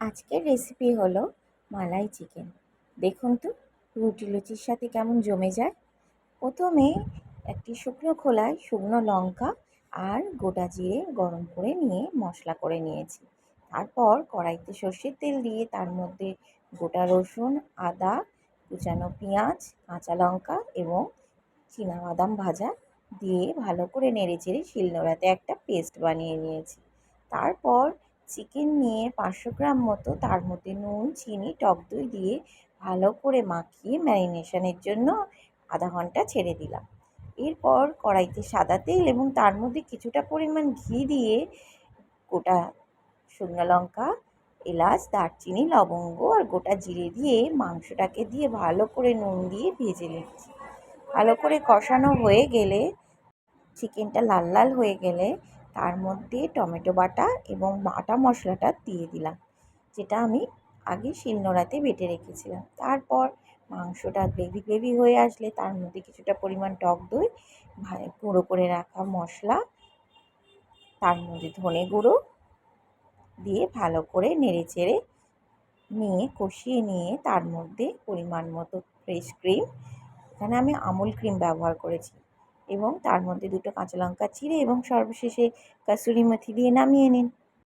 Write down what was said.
আজকের রেসিপি হলো মালাই চিকেন। দেখুন তো রুটি লুচির সাথে কেমন জমে যায়। প্রথমে একটি শুকনো খোলায় শুকনো লঙ্কা আর গোটা জিরে গরম করে নিয়ে মশলা করে নিয়েছি। তারপর কড়াইতে সর্ষের তেল দিয়ে তার মধ্যে গোটা রসুন, আদা, কুচানো পেঁয়াজ, কাঁচা লঙ্কা এবং বাদাম ভাজা দিয়ে ভালো করে নেড়েচেড়ে শিলনোড়াতে একটা পেস্ট বানিয়ে নিয়েছি। তারপর চিকেন নিয়ে 500 গ্রাম মতো তার মধ্যে নুন, চিনি, টক দই দিয়ে ভালো করে মাখিয়ে ম্যারিনেশনের জন্য আধা ঘন্টা ছেড়ে দিলাম। এরপর কড়াইতে সাদা তেল এবং তার মধ্যে কিছুটা পরিমাণ ঘি দিয়ে গোটা শুকনো লঙ্কা, এলাচ, দারচিনি, লবঙ্গ আর গোটা জিরে দিয়ে মাংসটাকে দিয়ে ভালো করে নুন দিয়ে ভেজে নিচ্ছি। ভালো করে কষানো হয়ে গেলে চিকেনটা লাল লাল হয়ে গেলে তার মধ্যে টমেটো বাটা এবং বাটা মশলাটা দিয়ে দিলাম, যেটা আমি আগে শিলনোড়াতে বেটে রেখেছিলাম। তারপর মাংসটা গ্রেভি গ্রেভি হয়ে আসলে তার মধ্যে কিছুটা পরিমাণ টক দই, গুঁড়ো করে রাখা মশলা, তার মধ্যে ধনে গুঁড়ো দিয়ে ভালো করে নেড়েচেড়ে নিয়ে কষিয়ে নিয়ে তার মধ্যে পরিমাণ মতো ফ্রেশ ক্রিম, এখানে আমি আমুল ক্রিম ব্যবহার করেছি, এবং তার মধ্যে দুটো কাঁচা লঙ্কা চিড়ে এবং সর্বশেষে কাসুরি মেথি দিয়ে নামিয়ে নিন।